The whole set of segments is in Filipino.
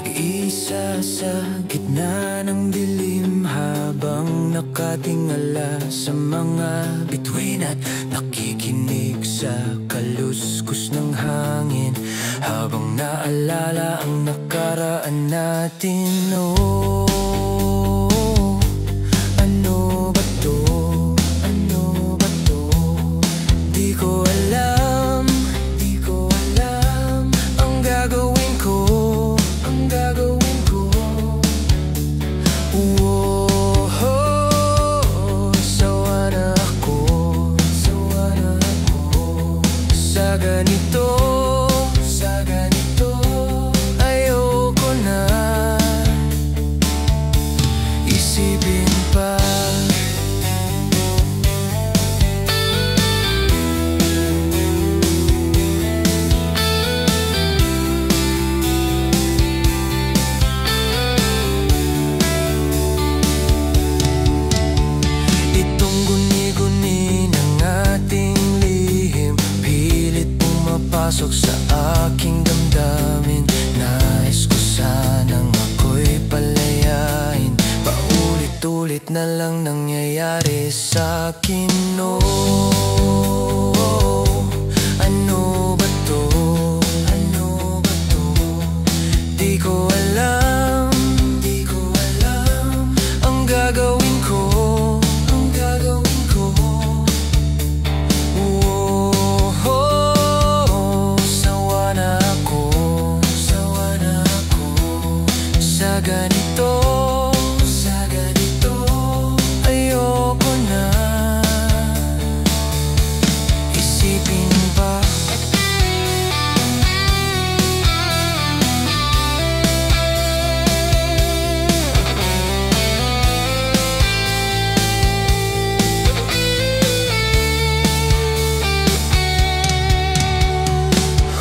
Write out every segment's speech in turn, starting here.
Mag-isa sa gitna ng dilim, habang nakatingala sa mga bituin at nakikinig sa kaluskus ng hangin, habang naalala ang nakaraan natin. Oh, ano ba to? Ano ba to? Di ko alam, di ko alam ang gagawin ko, ang gagawin ko. Oh, sawa na ako, sawa na ako sa ganito, sa ganito. Ayoko na isipin pa. Itong guni-guni ng ating lihim, pilit pumapasok sa aking damdamin. Nais ko sanang ako'y palayain, paulit-ulit na lang nangyayari sa akin. Oh, ano ba to? Ano ba to? Di ko alam, di ko alam ang gagawin ko, ang gagawin ko. Oh, sawa na ako, sawa na ako sa ganito, sa ganito. Ayoko na isipin pa.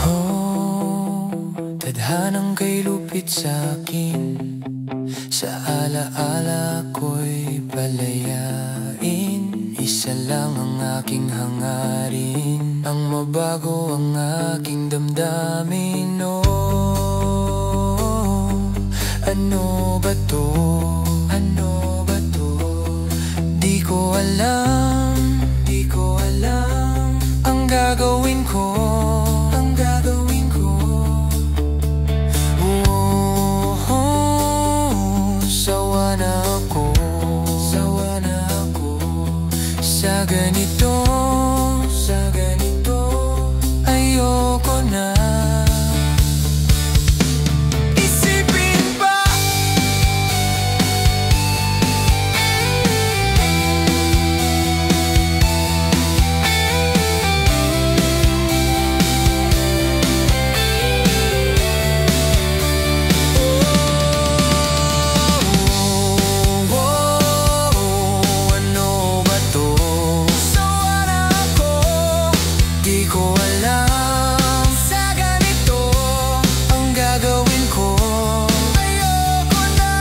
Oh, tadhanang kay lupit sa'kin, sa alaala ko'y palayain. Isa lang ang aking hangarin, ang mabago ang aking damdamin. Oh, ano ba to? Ano ba to? Di ko alam, di ko alam ang gagawin ko, ang gagawin ko. Oh, sawa na ako, sawa na ako sa ganito, sa ganito. Ayoko na isipin pa. Ano ba to? Sawa na ako, di ko alam sa ganito ang gagawin ko. Ayoko na.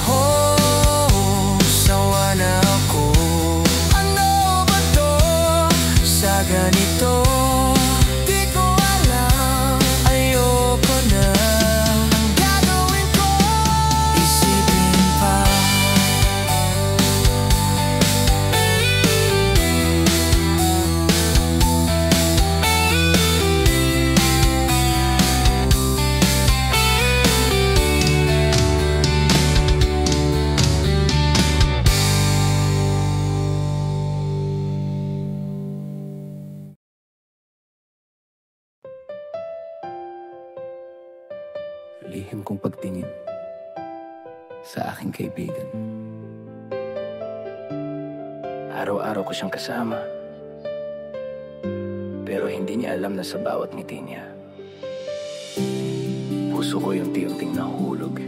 Oh, sawa na ako. Ano ba to? Sa ganito di ko alam. Ayoko na ang gagawin ko. Isipin pa. Lihim kong pagtingin sa aking kaibigan. Araw-araw ko siyang kasama, pero hindi niya alam na sa bawat ngiti niya, puso ko yung unti-unting nahuhulog.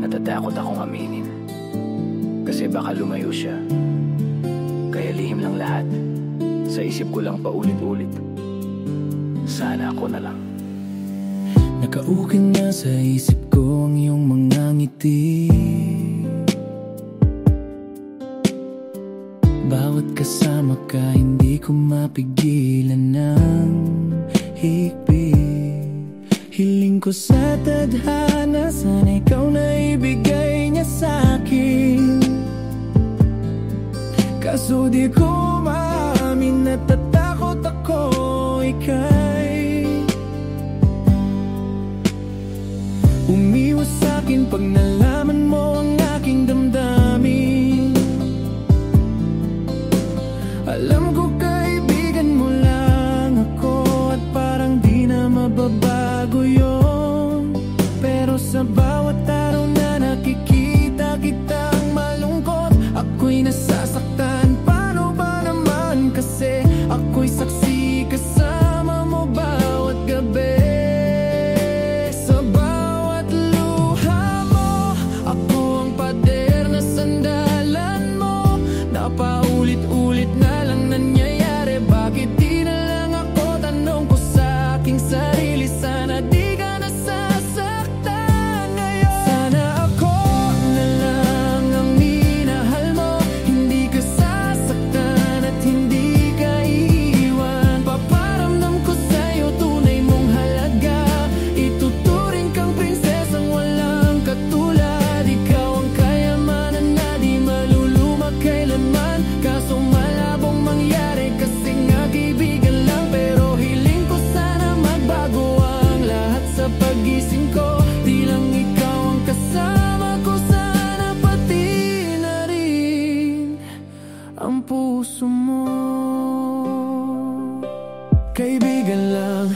Natatakot akong aminin, kasi baka lumayo siya. Kaya lihim lang lahat, sa isip ko lang paulit-ulit, sana ako na lang. Nakaukit na sa isip ko ang iyong mga ngiti. Bawat kasama ka, hindi ko mapigilan ng higpit. Hiling ko sa tadhana, sana ikaw na ibigay niya sa'kin. Kaso di ko maamin, natatakot ako ika'y umiwas sa'kin pag nalaman mo ang aking damdamin. Alam ko kaibigan mo lang ako at parang di na mababago yun. Pero sa bawat araw na nakikita kitang malungkot, ako'y nasasaktan. Paano ba naman kasi ako'y saksi kasama mo bawat gabi. Sa bawat luha mo, ako ang pader na sandalan mo. Napaulit-ulit na lang nangyayari, bakit di na lang ako? Tanong ko sa aking sarili, sana di ka nasasaktan ngayon. Sana ako na lang ang minahal mo, hindi ka sasaktan at hindi ka iiwan. Paparamdam ko sa'yo tunay mong halaga, ituturing kang prinsesang walang katulad. Ikaw ang kayamanan na di maluluma kailanman. Kaso malabong mangyari kasi nga kaibigan lang. Pero hiling ko sana magbago ang lahat sa pagising ko. Di lang ikaw ang kasama ko, sana pati na rin ang puso mo. Kaibigan lang,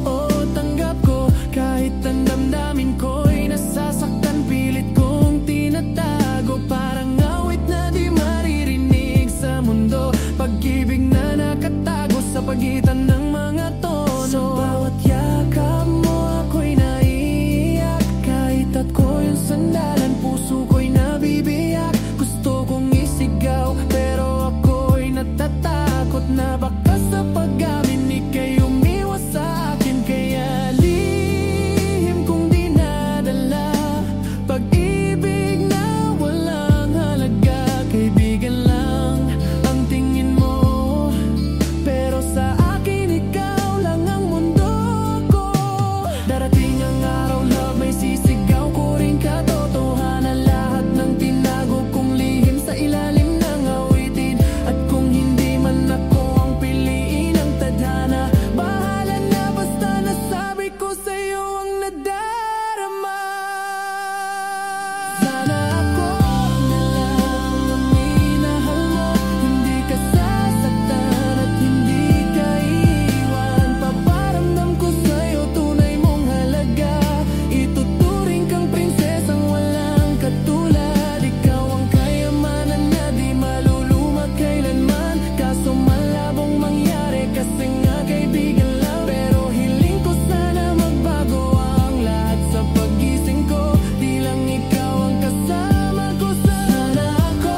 oo tanggap ko, kahit ang damdamin ko'y nasasaktan. Pilit kong tinatago, parang awit na di maririnig sa mundo. Pag-ibig na nakatago sa pagitan ng mga tono. Sa bawat yakap mo ako'y naiiyak, kahit ako yung sandalan, puso ko'y nabibiyak. Gusto kong isigaw pero ako'y natatakot na baka sa pag-amin ika'y umiwas sa akin. Kaya lihim kong dinadala pag-ibig na walang halaga. Kaibigan lang ang tingin mo, pero sa akin ikaw lang ang mundo ko. Darating ang araw, love, may sisigaw ko rin katotohanan. Lahat ng tinago kong lihim sa ilalim ng awitin. At kung hindi man ako ang piliin ng tadhana, bahala na basta nasabi ko sa'yo ang nadarama. Sana ako na lang ang minahal mo, hindi ka sasaktan at hindi ka iiwan. Paparamdam ko sa'yo tunay mong halaga, ituturing kang prinsesang walang katulad. Ikaw ang kayamanan na di maluluma kailanman. Kaso malabong mangyari kasi nga kaibigan lang. Pero hiling ko sana magbago ang lahat sa pagising ko. Di lang ikaw ang kasama ko, sana ako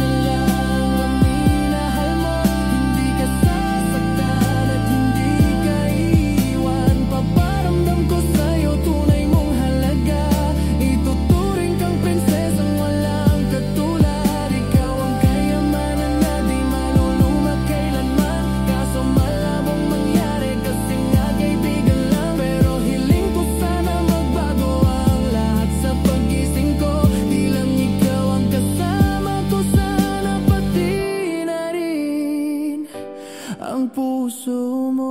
na lang ang minahal mo, hindi ka sasaktan at hindi ka iiwan. Paparamdam ko sa'yo tunay mong halaga, ituturing kang prinsesang walang katulad. Ikaw ang kayamanan na di maluluma kailanman. Kaso malabong mangyari kasi nga kaibigan lang. Pero hiling ko sana magbago ang lahat sa pagising ko. Di lang ikaw ang kasama ko, sana pati na rin ang puso mo.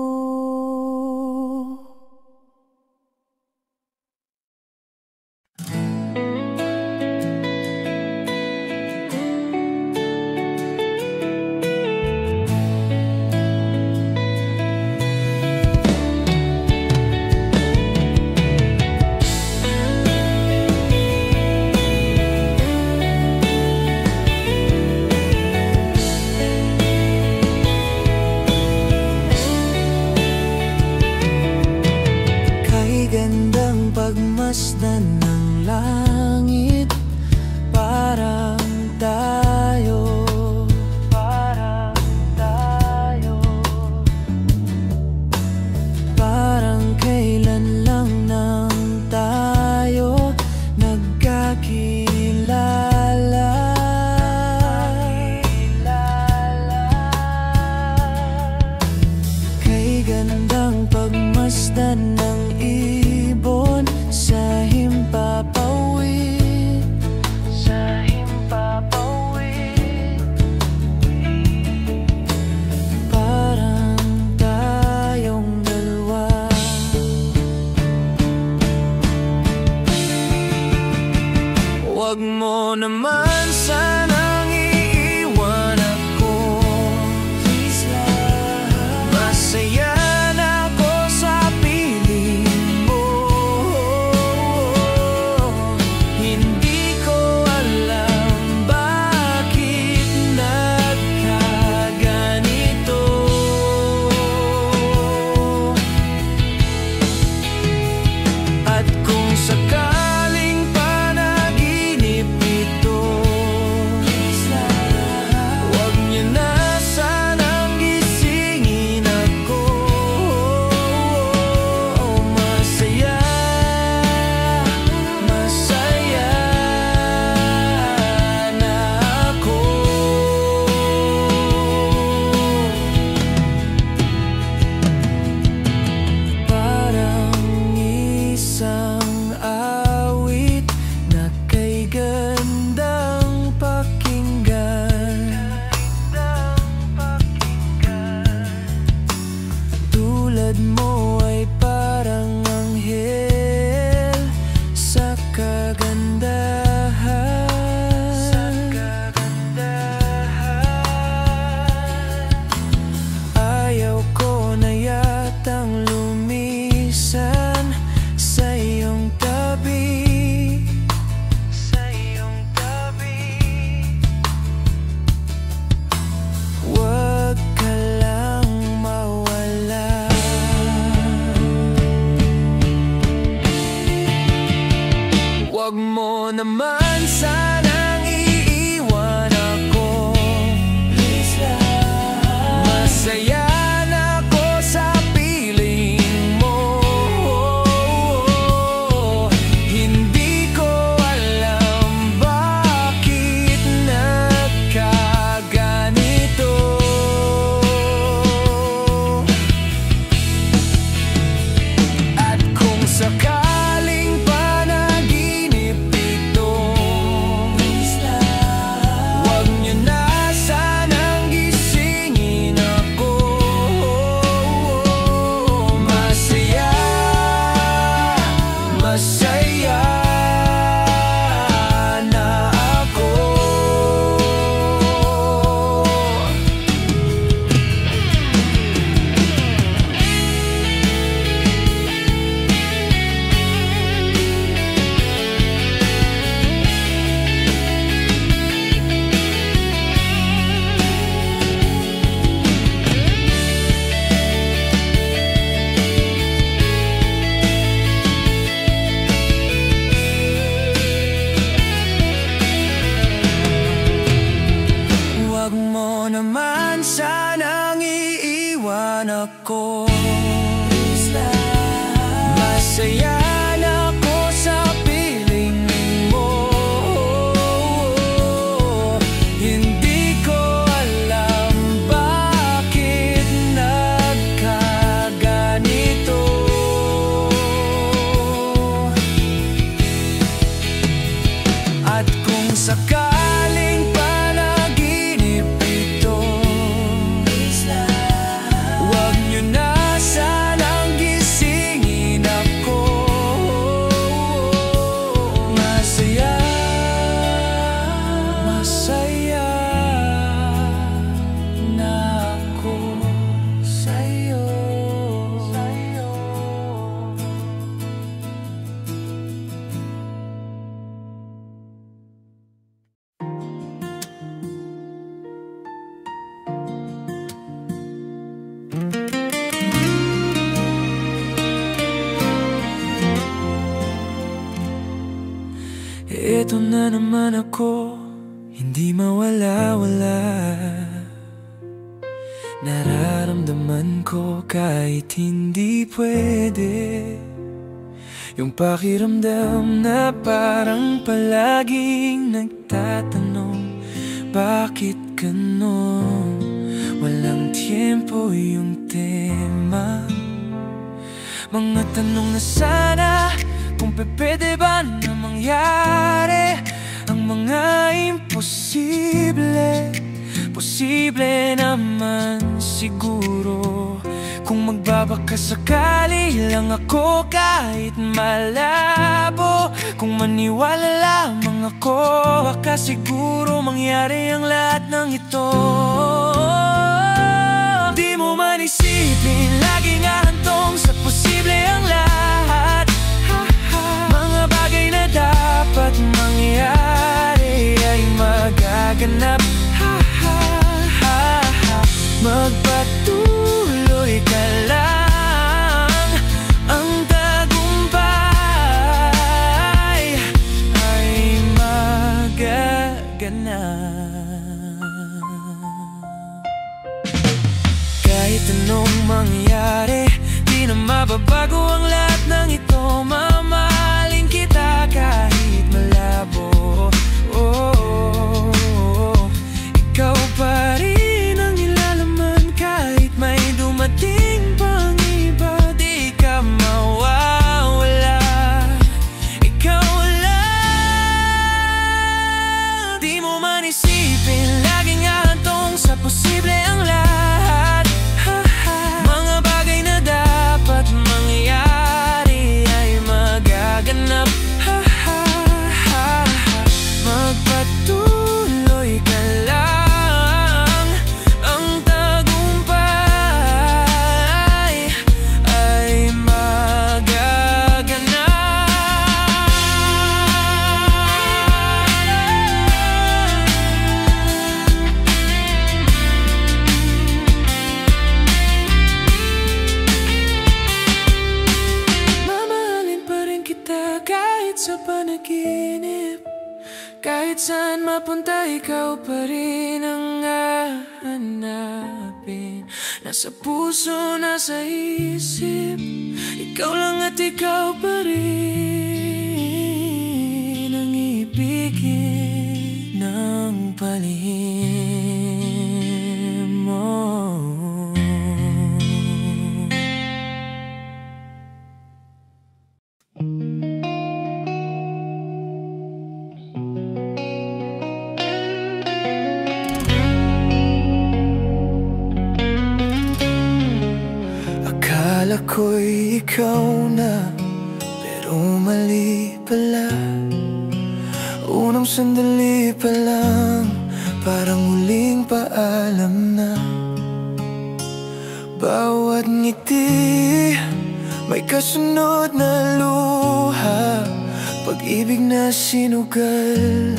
tulad mo ay parang anghel sa kagandahan. Ayaw ko na yatang lumisan sa iyong tabi. Huwag ka lang mawala. Huwag mo naman sanang iiwan ako. Please lang. Masaya na ako sa piling mo. Hindi ko alam bakit nagkaganito. At kung sakaling panaginip ito, huwag niyo na sanang gisingin ako. Masaya, masaya na ako. Huwag mo naman sanang iiwan ako. Masaya na ako sa piling mo. Hindi ko alam bakit nagkaganito. At kung sakaling panaginip ito, huwag niyo na sanang gisingin ako. Masaya, masaya na ako sa'yo. Ito na naman ako, hindi mawala-wala. Nararamdaman ko kahit hindi pwede. Yung pakiramdam na parang palaging nagtatanong, bakit ganon? Walang tiyempo yung tema. Mga tanong na sana kung pwede ba na mangyari ang mga imposible. Posible naman siguro kung magbabaka sakali lang ako kahit malabo. Kung maniwala lamang ako, baka siguro mangyari ang lahat ng ito. Di mo man isipin, laging ahantong sa posible ang lahat. Mga bagay na dapat mangyari ay magaganap. Magpatuloy ka lang, ang tagumpay ay magaganap. Kahit anong mangyari, di na mababago ang lahat ng ito. Mamahalin kita kahit malabo. Ikaw pa rin ang ilalaman kahit may dumating pang iba. Di ka mawawala, ikaw lang. Di mo man isipin, laging ahantong sa posible ang lahat. Mga bagay na dapat saan mapunta, ikaw pa rin ang hahanapin. Nasa puso, nasa isip, ikaw lang at ikaw pa rin ang ibigin ng palihim mo. Akala ko'y ikaw na, pero mali pala. Unang sandali pa lang, parang huling paalam na. Bawat ngiti, may kasunod na luha. Pag-ibig na sinugal,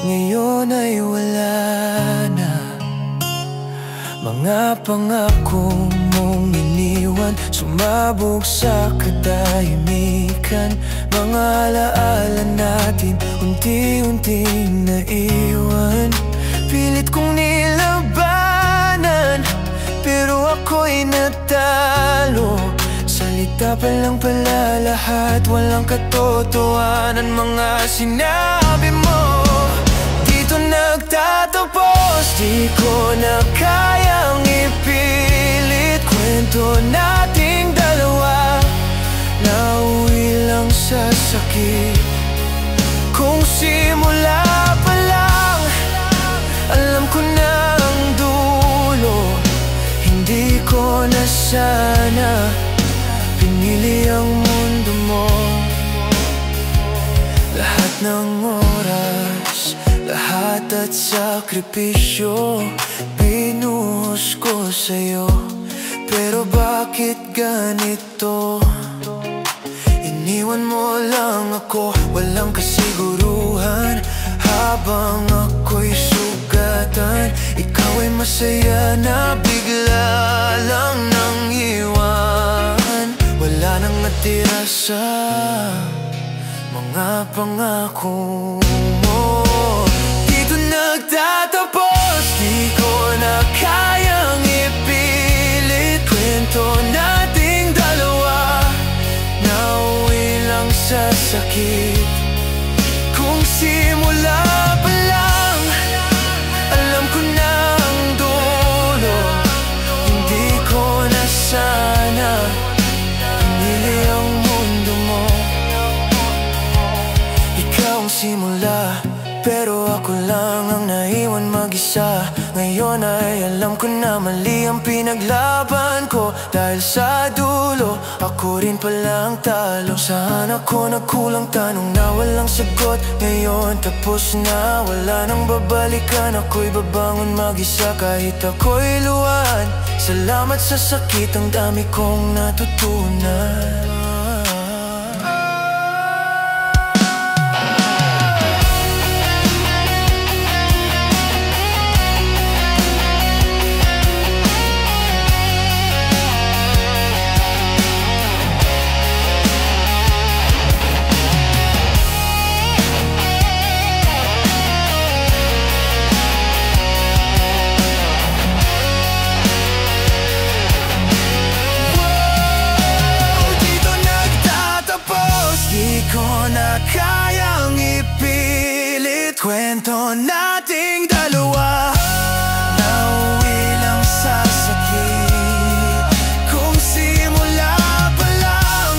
ngayon ay wala na. Mga pangako mong iniwan, sumabog sa katahimikan. Mga alaala natin, unti-unting naiwan. Pilit kong nilabanan, pero ako'y natalo. Salita pa lang pala lahat, walang katotohanan. Mga sinabi mo, dito nagtatapos. Di ko na kayang ipilit kwento nating dalawa. Nauwi lang sa sakit. Kung simula pa lang, alam ko na ang dulo. Hindi ko na sana pinili ang mundo mo. Lahat ng oras, lahat at sakripisyo, binuhos ko sa'yo. Pero bakit ganito? Iniwan mo lang ako, walang kasiguruhan. Habang ako'y sugatan, ikaw ay masaya na bigla lang nang iwan. Wala nang natira sa mga pangako mo. Dito nagtatapos, di ko na kayang ipilit kwento nating dalawa. Nauwi lang sa sakit. Kung simula pa lang, alam ko na ang dulo. Hindi ko na sana pinili ang mundo mo. Ikaw ang simula, pero ako lang ang naiwan mag-isa. Ngayon ay alam ko na mali ang pinaglaban ko. Dahil sa dulo, ako rin pala ang talo. Saan ako nagkulang, tanong na walang sagot. Ngayon tapos na, wala nang babalikan. Ako'y babangon mag-isa kahit ako'y luwan. Salamat sa sakit, ang dami kong natutunan. Kayang ipilit kwento nating dalawa. Nauwi lang sa sakit. Kung simula pa lang,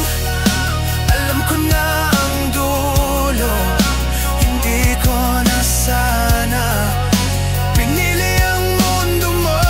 alam ko na ang dulo. Hindi ko na sana pinili ang mundo mo.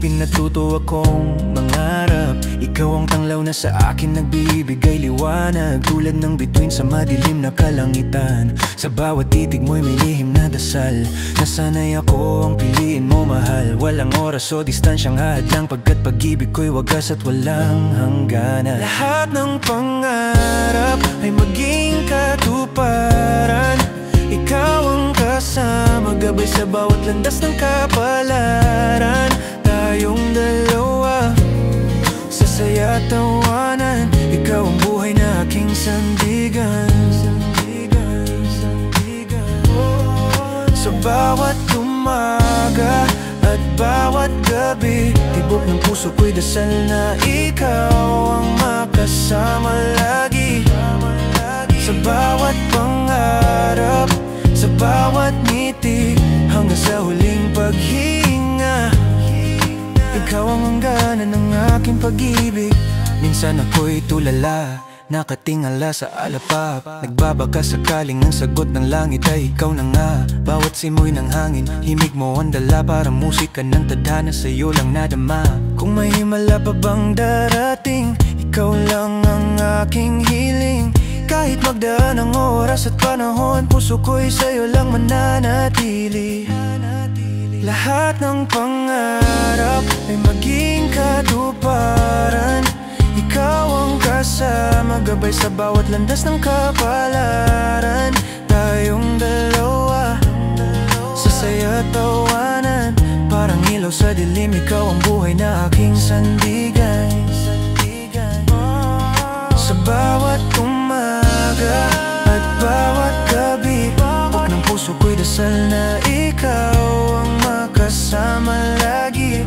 pinatuto akong mangarap. Ikaw ang tanglaw na sa akin nagbibigay liwanag, tulad ng bituin sa madilim na kalangitan. Sa bawat titig mo'y may lihim na dasal. Nasanay ako ang piliin mo mahal. Walang oras o distansyang hadlang, pagkat pag-ibig ko'y wagas at walang hangganan. Lahat ng pangarap ay maging katuparan. Ikaw ang kasama, gabay sa bawat landas ng kapalaran. Tayong dalawa, sa saya at tawanan. Ikaw ang buhay na aking sandigan. Sa bawat umaga at bawat gabi, tibok ng puso ko'y dasal na ikaw ang makasama lagi. Sa bawat pangarap, sa bawat ngiti, hanggang sa huling paghinga. Ikaw ang hangganan ng aking pag-ibig. Minsan ako'y tulala, nakatingala sa alapap, nagbabaka sakaling ang sagot ng langit ay ikaw na nga. Bawat simoy ng hangin, himig mo ang dala, para musika ng tadhana sa'yo lang nadama. Kung may himala pa bang darating, ikaw lang ang aking hiling. Kahit magdaan ang oras at panahon, puso ko'y sa'yo lang mananatili. Lahat ng pangarap ay maging katuparan. Ikaw ang kasama, gabay sa bawat landas ng kapalaran. Tayong dalawa, sa saya at tawanan. Parang ilaw sa dilim, ikaw ang buhay na aking sandigan. Sa bawat umaga at bawat gabi, buk ng puso ko'y dasal na ikaw ang makasama lagi.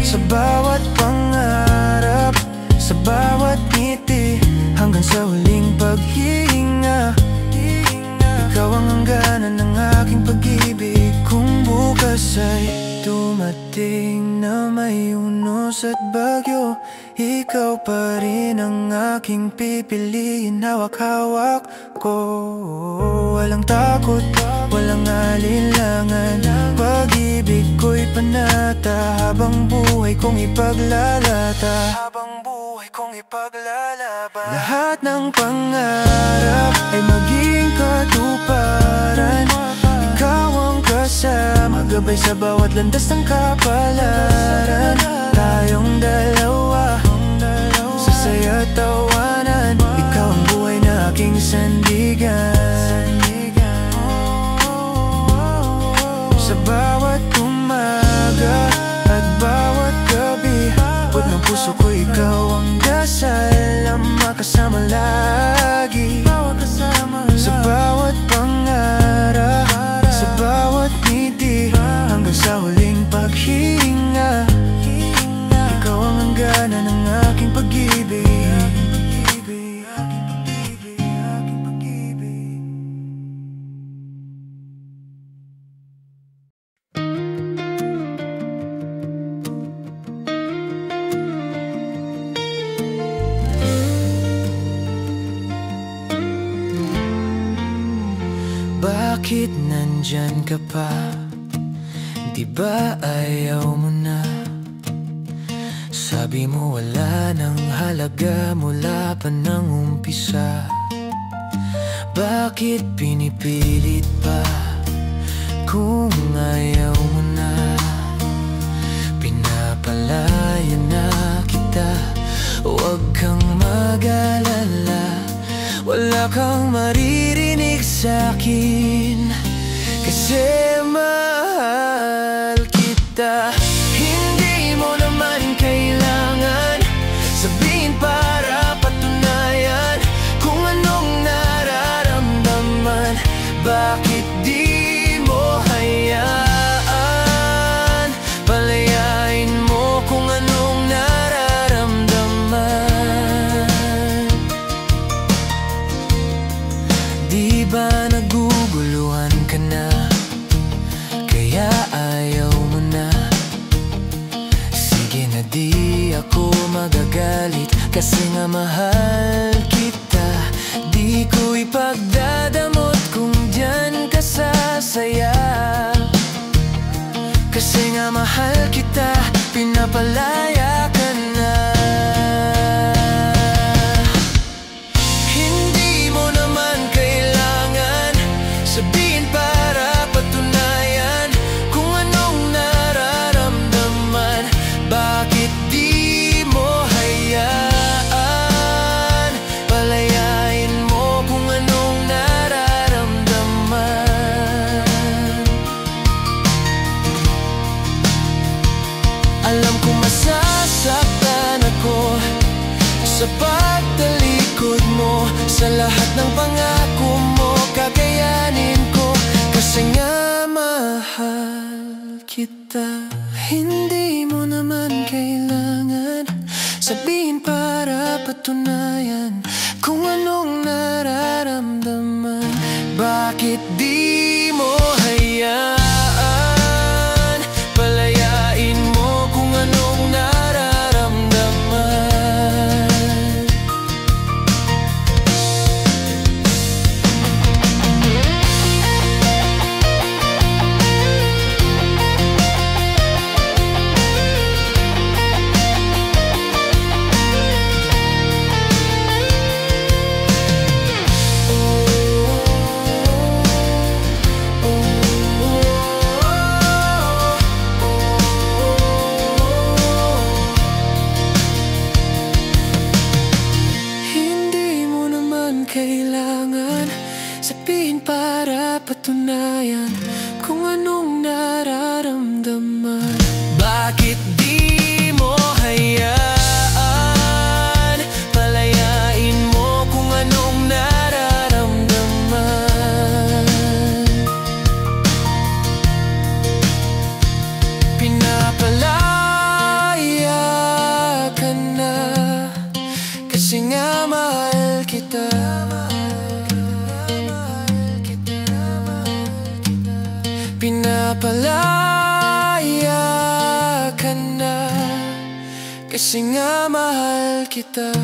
Sa bawat pangarap, sa bawat ngiti, hanggang sa huling paghinga. Ikaw ang hangganan ng aking pag-ibig. Kung bukas ay dumating na may unos at bagyo, ikaw pa rin ang aking pipiliin. Hawak-hawak ko, walang takot, walang alinlangan. Pag-ibig ko'y panata, habang buhay kong ipaglalata, habang buhay kong ipaglalaban. Lahat ng pangarap ay maging katuparan. Ikaw ang kasama, gabay sa bawat landas ng kapalaran. Tayong dalawa, sa saya at tawanan. Ikaw ang buhay na aking sandigan. Sa bawat umaga at bawat gabi, buod ng puso ko ikaw ang dasal, ang makasama lagi. Sa bawat pangarap, sa bawat ngiti, hanggang sa huling paghinga. Ikaw ang hangganan ng aking pag-ibig. Bakit nandyan ka pa? Di ba ayaw mo na? Sabi mo wala nang halaga mula pa ng umpisa. Bakit pinipilit pa kung ayaw mo na? Pinapalaya na kita, huwag kang mag-alala. Wala kang maririnig sa'kin, kasi mahal kita. Hindi mo naman kailangan sabihin para patunayan kung anong nararamdaman. Bakit di mo hayaan palayain mo kung anong nararamdaman? Di ba naguguluhan ka na, kaya ayaw mo na? Sige na, di ako magagalit, kasi nga mahal kita. Di ko ipagdadamot kung diyan ka sasaya, kasi Kasi nga mahal kita, pinapalaya ka na. Hindi mo naman kailangan sabihin para patunayan kung anong nararamdaman. Bakit di mo hayaan palayain mo kung anong nararamdaman? Alam kong masasaktan ako sa pagtalikod mo, sa lahat ng pangako mo, kakayanin ko. Kasi nga mahal kita. Hindi mo naman kailangan sabihin para patunayan kung anong nararamdaman. Bakit di mo hayaan palayain mo kung anong nararamdaman? Kailangan sabihin para patunayan kung anong nararamdaman. Bakit di mo hayaan palayain mo kung anong nararamdaman? Pinapalaya ka na kasi nga mahal kita. Pinapalaya ka na kasi nga mahal kita.